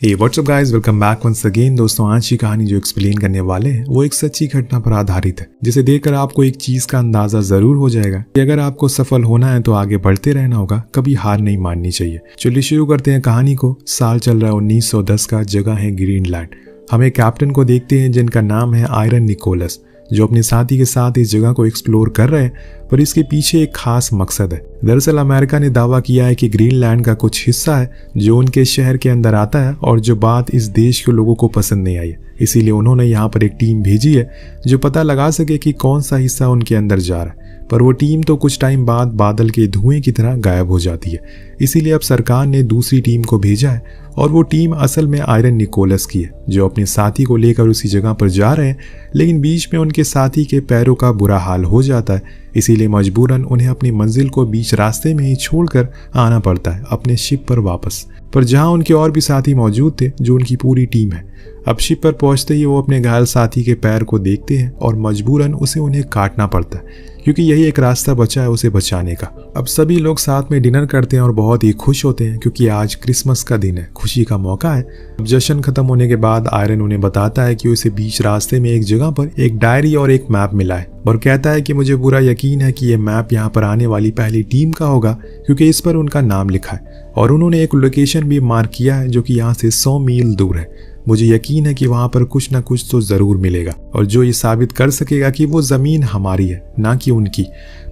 हे what's up guys, welcome back once again. दोस्तों, आज की कहानी जो एक्सप्लेन करने वाले हैं वो एक सच्ची घटना पर आधारित है, जिसे देखकर आपको एक चीज का अंदाजा जरूर हो जाएगा कि अगर आपको सफल होना है तो आगे बढ़ते रहना होगा, कभी हार नहीं माननी चाहिए। चलिए शुरू करते हैं कहानी को। साल चल रहा है 1910 का, जगह है ग्रीनलैंड। हम एक कैप्टन को देखते हैं जिनका नाम है आयरन निकोलस, जो अपने साथी के साथ इस जगह को एक्सप्लोर कर रहे हैं, पर इसके पीछे एक खास मकसद है। दरअसल अमेरिका ने दावा किया है कि ग्रीनलैंड का कुछ हिस्सा है जो उनके शहर के अंदर आता है, और जो बात इस देश के लोगों को पसंद नहीं आई, इसीलिए उन्होंने यहाँ पर एक टीम भेजी है जो पता लगा सके कि कौन सा हिस्सा उनके अंदर जा रहा है। पर वो टीम तो कुछ टाइम बाद बादल के धुएं की तरह गायब हो जाती है। इसीलिए अब सरकार ने दूसरी टीम को भेजा है, और वो टीम असल में आयरन निकोलस की है, जो अपने साथी को लेकर उसी जगह पर जा रहे हैं। लेकिन बीच में उनके साथी के पैरों का बुरा हाल हो जाता है, इसीलिए मजबूरन उन्हें अपनी मंजिल को बीच रास्ते में ही छोड़कर आना पड़ता है अपने शिप पर वापस। पर जहां उनके और भी साथी मौजूद थे, जो उनकी पूरी टीम है। अब शिप पर पहुंचते ही वो अपने घायल साथी के पैर को देखते हैं और मजबूरन उसे उन्हें काटना पड़ता है, क्योंकि यही एक रास्ता बचा है उसे बचाने का। अब सभी लोग साथ में डिनर करते हैं और बहुत ही खुश होते हैं, क्योंकि आज क्रिसमस का दिन है, खुशी का मौका है। अब जश्न खत्म होने के बाद आयरन उन्हें बताता है कि उसे बीच रास्ते में एक जगह पर एक डायरी और एक मैप मिला है, और कहता है कि मुझे पूरा यकीन है कि ये मैप यहाँ पर आने वाली पहली टीम का होगा, क्योंकि इस पर उनका नाम लिखा है और उन्होंने एक लोकेशन भी मार्क किया है जो कि यहाँ से 100 मील दूर है। मुझे यकीन है कि वहां पर कुछ ना कुछ तो जरूर मिलेगा, और जो ये साबित कर सकेगा कि वो जमीन हमारी है, ना कि उनकी।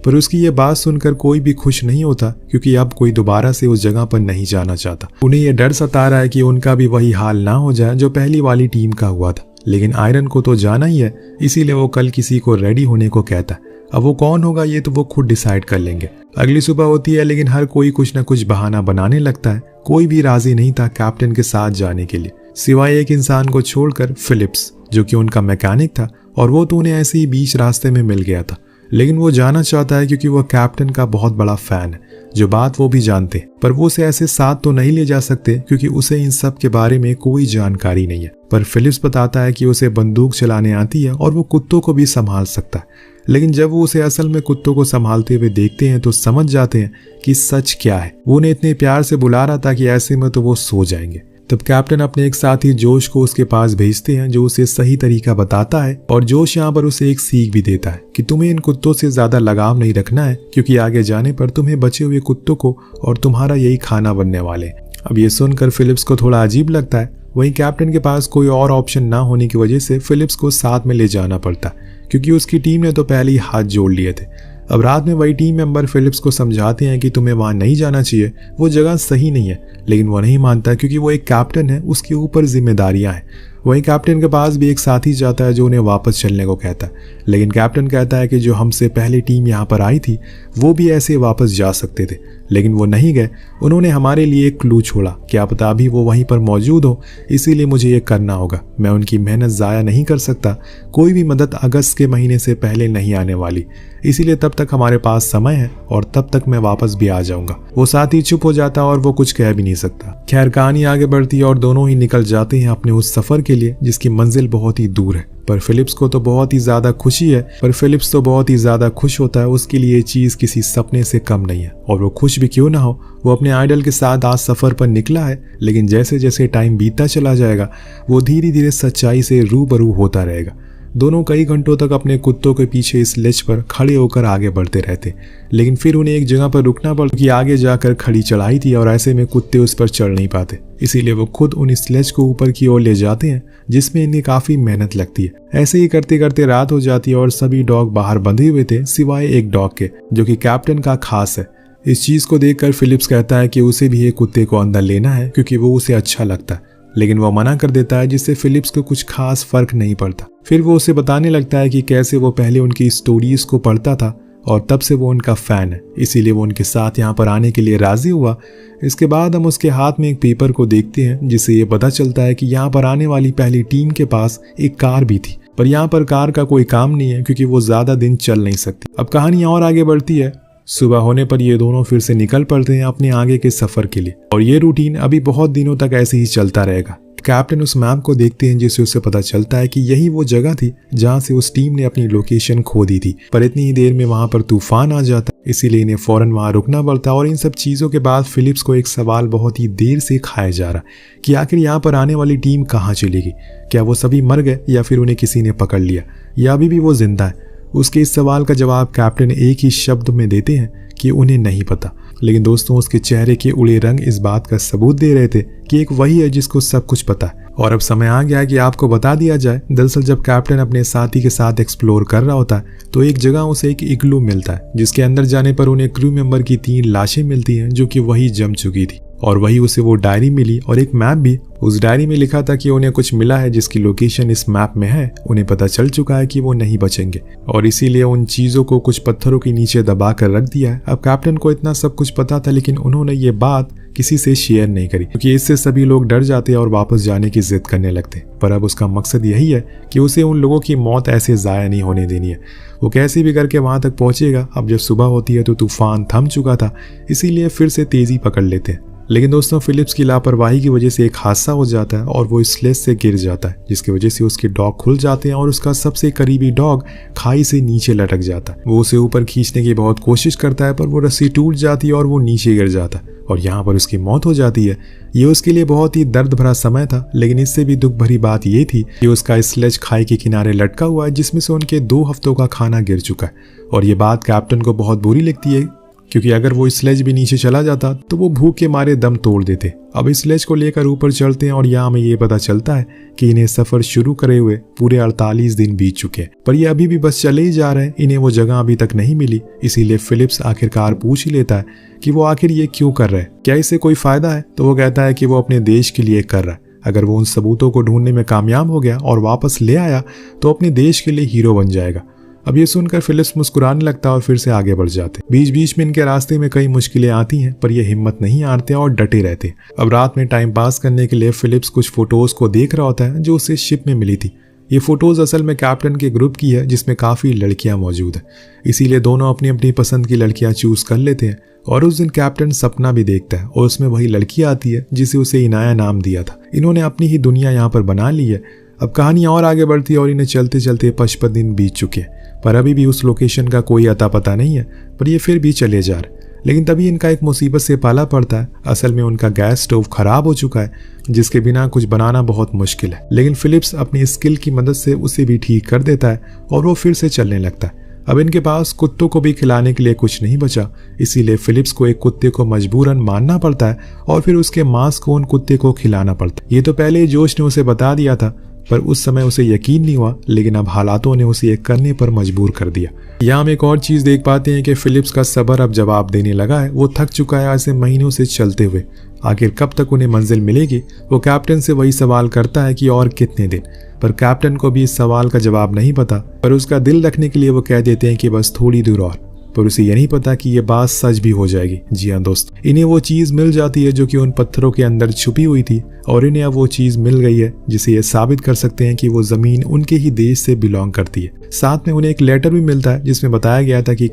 पर उसकी ये बात सुनकर कोई भी खुश नहीं होता, क्योंकि अब कोई दोबारा से उस जगह पर नहीं जाना चाहता। उन्हें यह डर सता रहा है कि उनका भी वही हाल ना हो जाए जो पहली वाली टीम का हुआ था। लेकिन आयरन को तो जाना ही है, इसीलिए वो कल किसी को रेडी होने को कहता है। अब वो कौन होगा ये तो वो खुद डिसाइड कर लेंगे। अगली सुबह होती है, लेकिन हर कोई कुछ न कुछ बहाना बनाने लगता है। कोई भी राजी नहीं था कैप्टन के साथ जाने के लिए, सिवाय एक इंसान को छोड़कर, फिलिप्स, जो कि उनका मैकेनिक था, और वो तो उन्हें ऐसे ही बीच रास्ते में मिल गया था। लेकिन वो जाना चाहता है क्योंकि वो कैप्टन का बहुत बड़ा फैन है, जो बात वो भी जानते हैं। पर वो उसे ऐसे साथ तो नहीं ले जा सकते, क्योंकि उसे इन सब के बारे में कोई जानकारी नहीं है। पर फिलिप्स बताता है कि उसे बंदूक चलाने आती है और वो कुत्तों को भी संभाल सकता है। लेकिन जब वो उसे असल में कुत्तों को संभालते हुए देखते हैं तो समझ जाते हैं कि सच क्या है। वो उन्हें इतने प्यार से बुला रहा था कि ऐसे में तो वो सो जाएंगे। तब कैप्टन अपने एक साथी जोश को उसके पास भेजते हैं, जो उसे सही तरीका बताता है, और जोश यहाँ पर उसे एक सीख भी देता है कि तुम्हें इन कुत्तों से ज्यादा लगाव नहीं रखना है, क्योंकि आगे जाने पर तुम्हें बचे हुए कुत्तों को और तुम्हारा यही खाना बनने वाले। अब ये सुनकर फिलिप्स को थोड़ा अजीब लगता है। वहीं कैप्टन के पास कोई और ऑप्शन ना होने की वजह से फिलिप्स को साथ में ले जाना पड़ता, क्योंकि उसकी टीम ने तो पहले ही हाथ जोड़ लिए थे। अब रात में वही टीम मेंबर फिलिप्स को समझाते हैं कि तुम्हें वहां नहीं जाना चाहिए, वो जगह सही नहीं है। लेकिन वो नहीं मानता, क्योंकि वो एक कैप्टन है, उसके ऊपर जिम्मेदारियां हैं। वहीं कैप्टन के पास भी एक साथी जाता है जो उन्हें वापस चलने को कहता है। लेकिन कैप्टन कहता है कि जो हमसे पहले टीम यहाँ पर आई थी वो भी ऐसे वापस जा सकते थे, लेकिन वो नहीं गए। उन्होंने हमारे लिए एक क्लू छोड़ा, क्या पता अभी वो वहीं पर मौजूद हो, इसीलिए मुझे ये करना होगा। मैं उनकी मेहनत ज़ाया नहीं कर सकता। कोई भी मदद अगस्त के महीने से पहले नहीं आने वाली, इसीलिए तब तक हमारे पास समय है और तब तक मैं वापस भी आ जाऊंगा। वो साथी चुप हो जाता और वो कुछ कह भी नहीं सकता। खैर, कहानी आगे बढ़ती है और दोनों ही निकल जाते हैं अपने उस सफर के लिए, जिसकी मंजिल बहुत ही दूर है। पर फिलिप्स को तो बहुत ही ज्यादा खुशी है, पर फिलिप्स तो बहुत ही ज्यादा खुश होता है। उसके लिए ये चीज किसी सपने से कम नहीं है, और वो खुश भी क्यों ना हो। वो अपने आइडल के साथ आज सफर पर निकला है, लेकिन जैसे जैसे टाइम बीतता चला जाएगा वो धीरे धीरे सच्चाई से रूबरू होता रहेगा। दोनों कई घंटों तक अपने कुत्तों के पीछे इस लेज पर खड़े होकर आगे बढ़ते रहते, लेकिन फिर उन्हें एक जगह पर रुकना पड़ा, क्योंकि आगे जाकर खड़ी चढ़ाई थी और ऐसे में कुत्ते उस पर चढ़ नहीं पाते। इसीलिए वो खुद उन स्लेज को ऊपर की ओर ले जाते हैं, जिसमें इन्हें काफी मेहनत लगती है। ऐसे ही करते करते रात हो जाती है और सभी डॉग बाहर बंधे हुए थे, सिवाय एक डॉग के, जो कि कैप्टन का खास है। इस चीज को देखकर फिलिप्स कहता है कि उसे भी एक कुत्ते को अंदर लेना है, क्योंकि वो उसे अच्छा लगता है। लेकिन वो मना कर देता है, जिससे फिलिप्स को कुछ खास फर्क नहीं पड़ता। फिर वो उसे बताने लगता है कि कैसे वो पहले उनकी स्टोरीज को पढ़ता था और तब से वो उनका फैन है, इसीलिए वो उनके साथ यहाँ पर आने के लिए राजी हुआ। इसके बाद हम उसके हाथ में एक पेपर को देखते हैं, जिससे ये पता चलता है कि यहाँ पर आने वाली पहली टीम के पास एक कार भी थी, पर यहाँ पर कार का कोई काम नहीं है, क्योंकि वो ज्यादा दिन चल नहीं सकती। अब कहानी और आगे बढ़ती है। सुबह होने पर ये दोनों फिर से निकल पड़ते हैं अपने आगे के सफर के लिए और ये रूटीन अभी बहुत दिनों तक ऐसे ही चलता रहेगा। कैप्टन उस मैप को देखते हैं जिससे उसे पता चलता है कि यही वो जगह थी जहां से उस टीम ने अपनी लोकेशन खो दी थी, पर इतनी ही देर में वहां पर तूफान आ जाता, इसीलिए इन्हें फौरन वहां रुकना पड़ता। और इन सब चीजों के बाद फिलिप्स को एक सवाल बहुत ही देर से खाया जा रहा कि आखिर यहाँ पर आने वाली टीम कहाँ चलेगी, क्या वो सभी मर गए या फिर उन्हें किसी ने पकड़ लिया या अभी भी वो जिंदा है। उसके इस सवाल का जवाब कैप्टन एक ही शब्द में देते हैं कि उन्हें नहीं पता। लेकिन दोस्तों उसके चेहरे के उड़े रंग इस बात का सबूत दे रहे थे कि एक वही है जिसको सब कुछ पता है। और अब समय आ गया है कि आपको बता दिया जाए। दरअसल जब कैप्टन अपने साथी के साथ एक्सप्लोर कर रहा होता है तो एक जगह उसे एक इग्लू मिलता है जिसके अंदर जाने पर उन्हें क्रू मेंबर की 3 लाशें मिलती हैं जो कि वही जम चुकी थी। और वही उसे वो डायरी मिली और एक मैप भी। उस डायरी में लिखा था कि उन्हें कुछ मिला है जिसकी लोकेशन इस मैप में है। उन्हें पता चल चुका है कि वो नहीं बचेंगे और इसीलिए उन चीजों को कुछ पत्थरों के नीचे दबा कर रख दिया है। अब कैप्टन को इतना सब कुछ पता था लेकिन उन्होंने ये बात किसी से शेयर नहीं करी क्योंकि इससे सभी लोग डर जाते और वापस जाने की जिद करने लगते। पर अब उसका मकसद यही है कि उसे उन लोगों की मौत ऐसे जाया नहीं होने देनी है। वो कैसे भी करके वहां तक पहुंचेगा। अब जब सुबह होती है तो तूफान थम चुका था, इसीलिए फिर से तेजी पकड़ लेते हैं। लेकिन दोस्तों फिलिप्स की लापरवाही की वजह से एक हादसा हो जाता है और वो स्लेज से गिर जाता है जिसकी वजह से उसके डॉग खुल जाते हैं और उसका सबसे करीबी डॉग खाई से नीचे लटक जाता है। वो उसे ऊपर खींचने की बहुत कोशिश करता है पर वो रस्सी टूट जाती है और वो नीचे गिर जाता है और यहाँ पर उसकी मौत हो जाती है। ये उसके लिए बहुत ही दर्द भरा समय था, लेकिन इससे भी दुख भरी बात ये थी कि उसका स्लेज खाई के किनारे लटका हुआ है जिसमें से उनके 2 हफ्तों का खाना गिर चुका है। और ये बात कैप्टन को बहुत बुरी लगती है क्योंकि अगर वो स्लेज भी नीचे चला जाता तो वो भूख के मारे दम तोड़ देते। अब स्लेज को लेकर ऊपर चलते हैं और यहाँ हमें ये पता चलता है कि इन्हें सफर शुरू करे हुए पूरे 48 दिन बीत चुके हैं, पर ये अभी भी बस चले ही जा रहे हैं। इन्हें वो जगह अभी तक नहीं मिली, इसीलिए फिलिप्स आखिरकार पूछ ही लेता है कि वो आखिर ये क्यों कर रहे हैं, क्या इससे कोई फायदा है। तो वो कहता है कि वो अपने देश के लिए कर रहा है। अगर वो उन सबूतों को ढूंढने में कामयाब हो गया और वापस ले आया तो अपने देश के लिए हीरो बन जाएगा। अब ये सुनकर फिलिप्स मुस्कुराने लगता है और फिर से आगे बढ़ जाते। बीच बीच में इनके रास्ते में कई मुश्किलें आती हैं पर ये हिम्मत नहीं हारते और डटे रहते। अब रात में टाइम पास करने के लिए फिलिप्स कुछ फोटोज को देख रहा होता है जो उसे शिप में मिली थी। ये फोटोज असल में कैप्टन के ग्रुप की है जिसमें काफी लड़कियां मौजूद हैं, इसीलिए दोनों अपनी अपनी पसंद की लड़कियां चूज कर लेते हैं। और उस दिन कैप्टन सपना भी देखता है और उसमें वही लड़की आती है जिसे उसे इनाया नाम दिया था। इन्होंने अपनी ही दुनिया यहाँ पर बना ली है। अब कहानी और आगे बढ़ती है और इन्हें चलते चलते 55 दिन बीत चुके हैं पर अभी भी उस लोकेशन का कोई अता पता नहीं है, पर ये फिर भी चले जा रहे। लेकिन तभी इनका एक मुसीबत से पाला पड़ता है। असल में उनका गैस स्टोव खराब हो चुका है जिसके बिना कुछ बनाना बहुत मुश्किल है, लेकिन फिलिप्स अपनी स्किल की मदद से उसे भी ठीक कर देता है और वो फिर से चलने लगता है। अब इनके पास कुत्तों को भी खिलाने के लिए कुछ नहीं बचा, इसीलिए फिलिप्स को एक कुत्ते को मजबूरन मारना पड़ता है और फिर उसके मांस को उन कुत्ते को खिलाना पड़ता है। ये तो पहले जोश ने उसे बता दिया था पर उस समय उसे यकीन नहीं हुआ, लेकिन अब हालातों ने उसे ये करने पर मजबूर कर दिया। यहाँ हम एक और चीज देख पाते हैं कि फिलिप्स का सब्र अब जवाब देने लगा है। वो थक चुका है ऐसे महीनों से चलते हुए। आखिर कब तक उन्हें मंजिल मिलेगी। वो कैप्टन से वही सवाल करता है कि और कितने दिन, पर कैप्टन को भी इस सवाल का जवाब नहीं पता। पर उसका दिल रखने के लिए वो कह देते हैं कि बस थोड़ी दूर और, पर उसे ये नहीं पता कि ये बात सच भी हो जाएगी। जी हाँ दोस्त, इन्हें वो चीज मिल जाती है जो कि उन पत्थरों के अंदर छुपी हुई थी और इन्हें अब वो चीज मिल गई है जिसे ये साबित कर सकते हैं कि वो जमीन उनके ही देश से बिलोंग करती है। साथ में उन्हें एक लेटर भी मिलता है जिसमें बताया गया था कि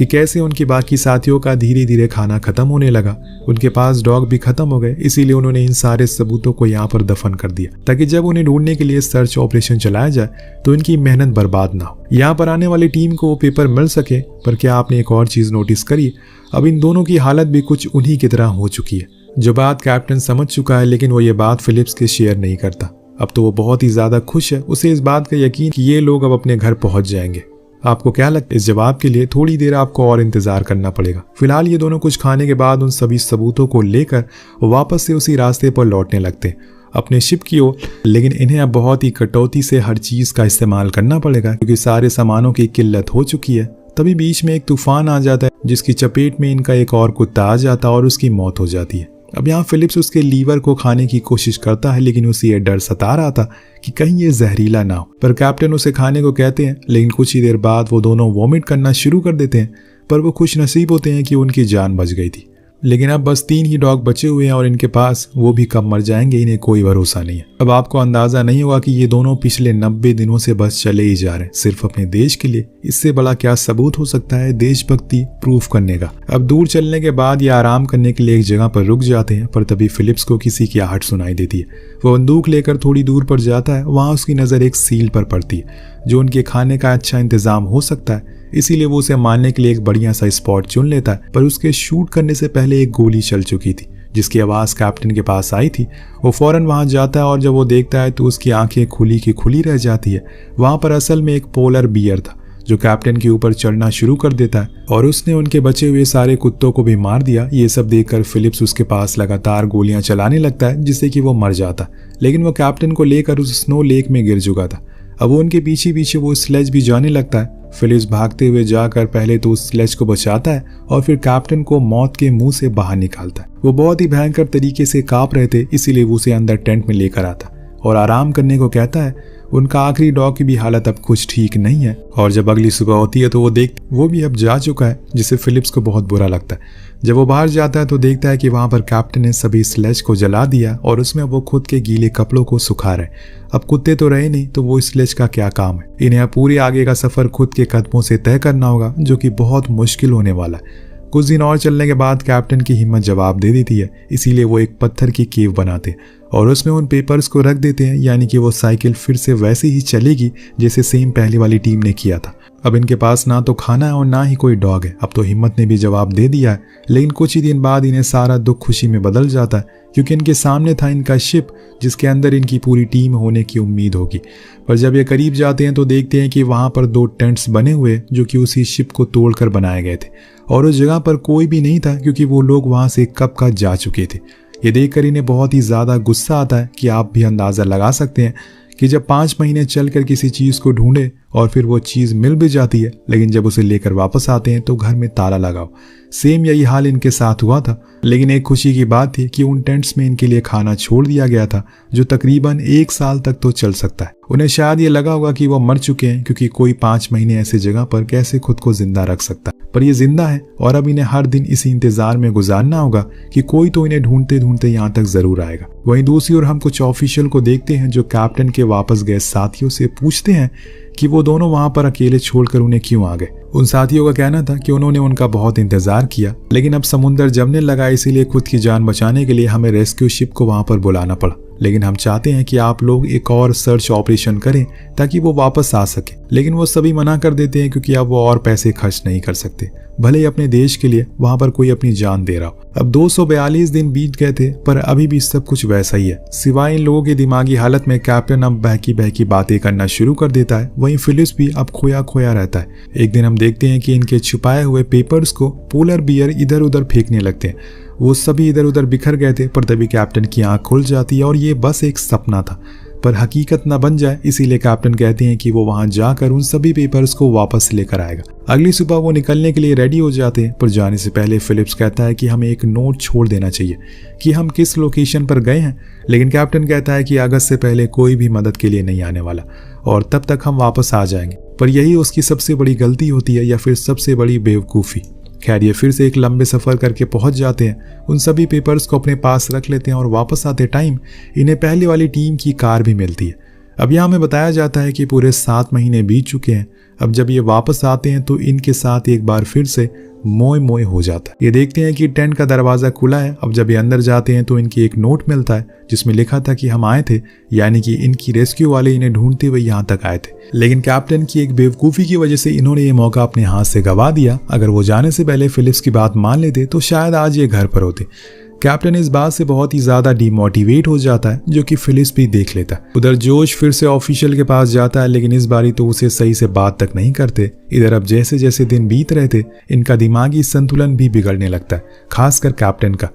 कैसे उनके बाकी साथियों का धीरे धीरे खाना खत्म होने लगा। उनके पास डॉग भी खत्म हो गए, इसीलिए उन्होंने इन सारे सबूतों को यहाँ पर दफन कर दिया ताकि जब उन्हें ढूंढने के लिए सर्च ऑपरेशन चलाया जाए तो इनकी मेहनत बर्बाद ना हो। यहाँ पर आने वाली टीम को वो पेपर मिल सके। पर क्या आपने एक और चीज नोटिस करी, अब इन दोनों की हालत भी कुछ उन्हीं की तरह हो चुकी है। जो बात कैप्टन समझ चुका है, लेकिन वो ये बात फिलिप्स के शेयर नहीं करता। अब तो वो बहुत ही ज्यादा खुश है, उसे इस बात का यकीन कि ये लोग अब अपने घर पहुंच जाएंगे। आपको क्या लगता है? इस जवाब के लिए थोड़ी देर आपको और इंतजार करना पड़ेगा। फिलहाल ये दोनों कुछ खाने के बाद उन सभी सबूतों को लेकर वापस से उसी रास्ते पर लौटने लगते हैं अपने शिप की ओर। लेकिन इन्हें अब बहुत ही कटौती से हर चीज का इस्तेमाल करना पड़ेगा क्योंकि सारे सामानों की किल्लत हो चुकी है। तभी बीच में एक तूफान आ जाता है जिसकी चपेट में इनका एक और कुत्ता आ जाता है और उसकी मौत हो जाती है। अब यहाँ फिलिप्स उसके लीवर को खाने की कोशिश करता है, लेकिन उसे ये डर सता रहा था कि कहीं ये जहरीला ना हो। पर कैप्टन उसे खाने को कहते हैं, लेकिन कुछ ही देर बाद वो दोनों वॉमिट करना शुरू कर देते हैं। पर वो खुश नसीब होते हैं कि उनकी जान बच गई थी। लेकिन अब बस 3 ही डॉग बचे हुए हैं और इनके पास वो भी कब मर जाएंगे इन्हें कोई भरोसा नहीं है। अब आपको अंदाजा नहीं हुआ कि ये दोनों पिछले 90 दिनों से बस चले ही जा रहे हैं सिर्फ अपने देश के लिए। इससे बड़ा क्या सबूत हो सकता है देशभक्ति प्रूफ करने का। अब दूर चलने के बाद ये आराम करने के लिए एक जगह पर रुक जाते हैं, पर तभी फिलिप्स को किसी की आहट सुनाई देती है। वो बंदूक लेकर थोड़ी दूर पर जाता है। वहां उसकी नजर एक सील पर पड़ती है जो उनके खाने का अच्छा इंतजाम हो सकता है, इसीलिए वो उसे मारने के लिए एक बढ़िया सा स्पॉट चुन लेता है। पर उसके शूट करने से पहले एक गोली चल चुकी थी जिसकी आवाज कैप्टन के पास आई थी। वो फौरन वहां जाता है और जब वो देखता है तो उसकी आंखें खुली की खुली रह जाती है। वहां पर असल में एक पोलर बियर था जो कैप्टन के ऊपर चढ़ना शुरू कर देता है और उसने उनके बचे हुए सारे कुत्तों को भी मार दिया। ये सब देखकर फिलिप्स उसके पास लगातार गोलियां चलाने लगता है जिससे कि वो मर जाता, लेकिन वो कैप्टन को लेकर उस स्नो लेक में गिर चुका था। अब वो उनके पीछे पीछे वो स्लेज भी जाने लगता है। फिलिप्स भागते हुए जाकर पहले तो उस स्लेज को बचाता है और फिर कैप्टन को मौत के मुंह से बाहर निकालता है। वो बहुत ही भयंकर तरीके से कांप रहे थे, इसीलिए वो उसे अंदर टेंट में लेकर आता और आराम करने को कहता है। उनका आखिरी डॉग की भी हालत अब कुछ ठीक नहीं है और जब अगली सुबह होती है तो वो भी अब जा चुका है, जिससे फिलिप्स को बहुत बुरा लगता है। जब वो बाहर जाता है तो देखता है कि वहां पर कैप्टन ने सभी स्लेज को जला दिया और उसमें वो खुद के गीले कपड़ों को सुखा रहे। अब कुत्ते तो रहे नहीं तो वो स्लेज का क्या काम है। इन्हें अब पूरे आगे का सफर खुद के कदमों से तय करना होगा जो कि बहुत मुश्किल होने वाला है। कुछ दिन और चलने के बाद कैप्टन की हिम्मत जवाब दे देती है, इसीलिए वो एक पत्थर की केव बनाते और उसमें उन पेपर्स को रख देते हैं, यानी कि वो साइकिल फिर से वैसे ही चलेगी जैसे सेम पहली वाली टीम ने किया था। अब इनके पास ना तो खाना है और ना ही कोई डॉग है। अब तो हिम्मत ने भी जवाब दे दिया है, लेकिन कुछ ही दिन बाद इन्हें सारा दुख खुशी में बदल जाता है क्योंकि इनके सामने था इनका शिप जिसके अंदर इनकी पूरी टीम होने की उम्मीद होगी। पर जब ये करीब जाते हैं तो देखते हैं कि वहां पर 2 टेंट्स बने हुए जो कि उसी शिप को तोड़कर बनाए गए थे और उस जगह पर कोई भी नहीं था क्योंकि वो लोग वहां से कब का जा चुके थे। ये देखकर इन्हें बहुत ही ज्यादा गुस्सा आता है कि आप भी अंदाजा लगा सकते हैं कि जब 5 महीने चलकर किसी चीज को ढूंढे और फिर वो चीज मिल भी जाती है, लेकिन जब उसे लेकर वापस आते हैं तो घर में ताला लगाओ। सेम यही हाल इनके साथ हुआ था, लेकिन एक खुशी की बात थी कि उन टेंट्स में इनके लिए खाना छोड़ दिया गया था जो तकरीबन 1 साल तक तो चल सकता है। उन्हें शायद ये लगा होगा कि वो मर चुके हैं क्योंकि कोई 5 महीने ऐसी जगह पर कैसे खुद को जिंदा रख सकता है, पर ये जिंदा है और अब इन्हें हर दिन इसी इंतजार में गुजारना होगा कि कोई तो इन्हें ढूंढते ढूंढते यहाँ तक जरूर आएगा। वहीं दूसरी ओर हम कुछ ऑफिशियल को देखते हैं जो कैप्टन के वापस गए साथियों से पूछते हैं कि वो दोनों वहां पर अकेले छोड़कर उन्हें क्यों आ गए। उन साथियों का कहना था कि उन्होंने उनका बहुत इंतजार किया, लेकिन अब समुद्र जमने लगा, इसीलिए खुद की जान बचाने के लिए हमें रेस्क्यू शिप को वहां पर बुलाना पड़ा। लेकिन हम चाहते हैं कि आप लोग एक और सर्च ऑपरेशन करें ताकि वो वापस आ सके, लेकिन वो सभी मना कर देते हैं क्योंकि अब वो और पैसे खर्च नहीं कर सकते, भले ही अपने देश के लिए वहां पर कोई अपनी जान दे रहा हो। अब 242 दिन बीत गए थे पर अभी भी सब कुछ वैसा ही है, सिवाय इन लोगों की दिमागी हालत में। कैप्टन अब बहकी बहकी बातें करना शुरू कर देता है, वहीं फिलिप्स भी अब खोया खोया रहता है। एक दिन हम देखते हैं कि इनके छुपाए हुए पेपर्स को पोलर बियर इधर उधर फेंकने लगते हैं। वो सभी इधर उधर बिखर गए थे, पर तभी कैप्टन की आंख खुल जाती है और ये बस एक सपना था पर हकीकत न बन जाए, इसीलिए कैप्टन कहते हैं कि वो वहां जाकर उन सभी पेपर्स को वापस लेकर आएगा। अगली सुबह वो निकलने के लिए रेडी हो जाते हैं, पर जाने से पहले फिलिप्स कहता है कि हमें एक नोट छोड़ देना चाहिए कि हम किस लोकेशन पर गए हैं, लेकिन कैप्टन कहता है कि अगस्त से पहले कोई भी मदद के लिए नहीं आने वाला और तब तक हम वापस आ जाएंगे। पर यही उसकी सबसे बड़ी गलती होती है या फिर सबसे बड़ी बेवकूफ़ी। खैर ये फिर से एक लंबे सफर करके पहुंच जाते हैं, उन सभी पेपर्स को अपने पास रख लेते हैं और वापस आते टाइम इन्हें पहले वाली टीम की कार भी मिलती है। अब यहाँ हमें बताया जाता है कि पूरे 7 महीने बीत चुके हैं। अब जब ये वापस आते हैं तो इनके साथ एक बार फिर से मोए मोए हो जाता है। ये देखते हैं कि टेंट का दरवाजा खुला है। अब जब ये अंदर जाते हैं तो इनकी एक नोट मिलता है जिसमें लिखा था कि हम आए थे, यानी कि इनकी रेस्क्यू वाले इन्हें ढूंढते हुए यहाँ तक आए थे, लेकिन कैप्टन की एक बेवकूफ़ी की वजह से इन्होंने ये मौका अपने हाथ से गवा दिया। अगर वो जाने से पहले फिलिप्स की बात मान लेते तो शायद आज ये घर पर होते। कैप्टन इस बात से बहुत ही ज्यादा डिमोटिवेट हो जाता है, जो कि फिलिप्स भी देख लेता है। उधर जोश फिर से ऑफिशियल के पास जाता है, लेकिन इस बारी तो उसे सही से बात तक नहीं करते। इधर अब जैसे जैसे दिन बीत रहे थे इनका दिमागी संतुलन भी बिगड़ने लगता है, खासकर कैप्टन का।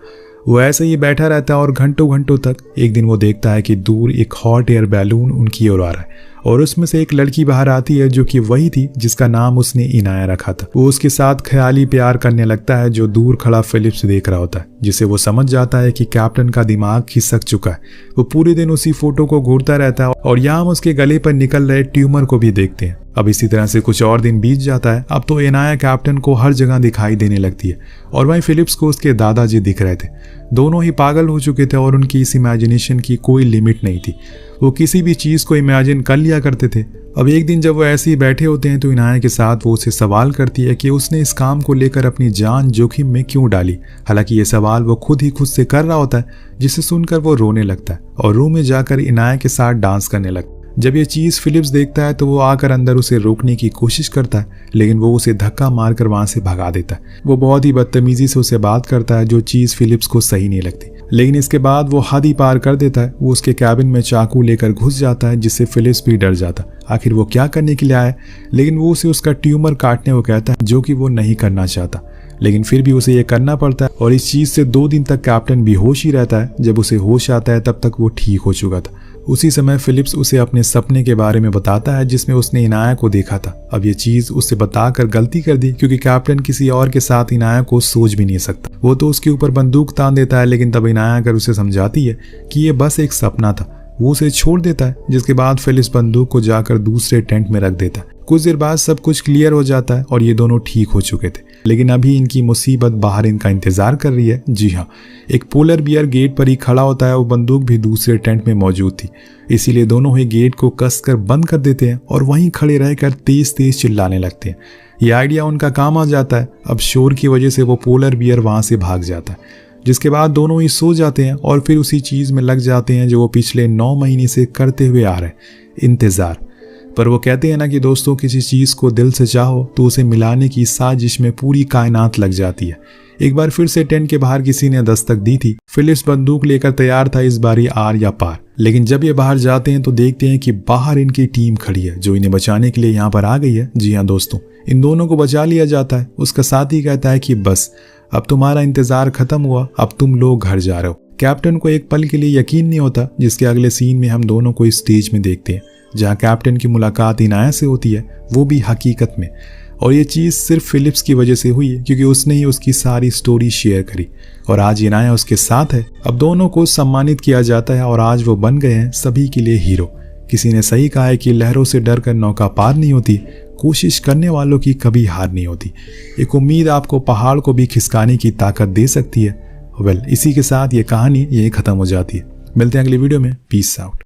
वो ऐसे ही बैठा रहता है और घंटों घंटों तक। एक दिन वो देखता है कि दूर एक हॉट एयर बैलून उनकी ओर आ रहा है और उसमें से एक लड़की बाहर आती है जो कि वही थी जिसका नाम उसने इनाया रखा था। वो उसके साथ ख्याली प्यार करने लगता है जो दूर खड़ा फिलिप्स देख रहा होता है, जिसे वो समझ जाता है कि कैप्टन का दिमाग खिसक चुका है। वो पूरे दिन उसी फोटो को घूरता रहता है और यहाँ हम उसके गले पर निकल रहे ट्यूमर को भी देखते हैं। अब इसी तरह से कुछ और दिन बीत जाता है। अब तो इनाया कैप्टन को हर जगह दिखाई देने लगती है और वहीं फिलिप्स को उसके दादाजी दिख रहे थे। दोनों ही पागल हो चुके थे और उनकी इस इमेजिनेशन की कोई लिमिट नहीं थी। वो किसी भी चीज़ को इमेजिन कर लिया करते थे। अब एक दिन जब वो ऐसे ही बैठे होते हैं तो इनाया के साथ वो उसे सवाल करती है कि उसने इस काम को लेकर अपनी जान जोखिम में क्यों डाली। हालांकि ये सवाल वो खुद ही खुद से कर रहा होता है, जिसे सुनकर वो रोने लगता है और रूम में जाकर इनाया के साथ डांस करने लगता है। जब ये चीज़ फिलिप्स देखता है तो वो आकर अंदर उसे रोकने की कोशिश करता है, लेकिन वो उसे धक्का मारकर वहां से भगा देता है। वो बहुत ही बदतमीजी से उसे बात करता है, जो चीज़ फिलिप्स को सही नहीं लगती। लेकिन इसके बाद वो हद ही पार कर देता है। वो उसके कैबिन में चाकू लेकर घुस जाता है, जिससे फिलिप्स भी डर जाता है। आखिर वो क्या करने के लिए आया, लेकिन वो उसे उसका ट्यूमर काटने को कहता है, जो कि वो नहीं करना चाहता, लेकिन फिर भी उसे ये करना पड़ता है। और इस चीज़ से 2 दिन तक कैप्टन बेहोश ही रहता है। जब उसे होश आता है तब तक वो ठीक हो चुका था। उसी समय फिलिप्स उसे अपने सपने के बारे में बताता है जिसमें उसने इनाया को देखा था। अब ये चीज़ उसे बताकर गलती कर दी, क्योंकि कैप्टन किसी और के साथ इनाया को सोच भी नहीं सकता। वो तो उसके ऊपर बंदूक तान देता है, लेकिन तब इनाया अगर उसे समझाती है कि ये बस एक सपना था। वो उसे छोड़ देता है, जिसके बाद फिलिप्स बंदूक को जाकर दूसरे टेंट में रख देता है। कुछ देर बाद सब कुछ क्लियर हो जाता है और ये दोनों ठीक हो चुके थे। लेकिन अभी इनकी मुसीबत बाहर इनका इंतजार कर रही है। जी हाँ, एक पोलर बियर गेट पर ही खड़ा होता है। वो बंदूक भी दूसरे टेंट में मौजूद थी, इसीलिए दोनों ही गेट को कसकर बंद कर देते हैं और वहीं खड़े रहकर तेज तेज चिल्लाने लगते हैं। ये आइडिया उनका काम आ जाता है। अब शोर की वजह से वो पोलर बियर वहां से भाग जाता है, जिसके बाद दोनों ही सो जाते हैं और फिर उसी चीज में लग जाते हैं जो वो पिछले 9 महीने से करते हुए आ रहे हैं, इंतजार। पर वो कहते हैं ना कि दोस्तों, किसी चीज को दिल से चाहो तो उसे मिलाने की साजिश में पूरी कायनात लग जाती है। एक बार फिर से टेंट के बाहर किसी ने दस्तक दी थी। फिलिप्स बंदूक लेकर तैयार था, इस बारी आर या पार। लेकिन जब ये बाहर जाते हैं तो देखते हैं कि बाहर इनकी टीम खड़ी है, जो इन्हें बचाने के लिए यहाँ पर आ गई है। जी हाँ दोस्तों, इन दोनों को बचा लिया जाता है। उसका साथी कहता है कि बस अब तुम्हारा इंतजार खत्म हुआ, अब तुम लोग घर जा रहे हो। कैप्टन को एक पल के लिए यकीन नहीं होता, जिसके अगले सीन में हम दोनों को इस स्टेज में देखते हैं जहाँ कैप्टन की मुलाकात इनाया से होती है, वो भी हकीकत में। और ये चीज़ सिर्फ फिलिप्स की वजह से हुई है, क्योंकि उसने ही उसकी सारी स्टोरी शेयर करी और आज इनाया उसके साथ है। अब दोनों को सम्मानित किया जाता है और आज वो बन गए हैं सभी के लिए हीरो। किसी ने सही कहा है कि लहरों से डर कर नौका पार नहीं होती, कोशिश करने वालों की कभी हार नहीं होती। एक उम्मीद आपको पहाड़ को भी खिसकाने की ताकत दे सकती है। इसी के साथ ये कहानी यही खत्म हो जाती है। मिलते हैं अगली वीडियो में। Peace out.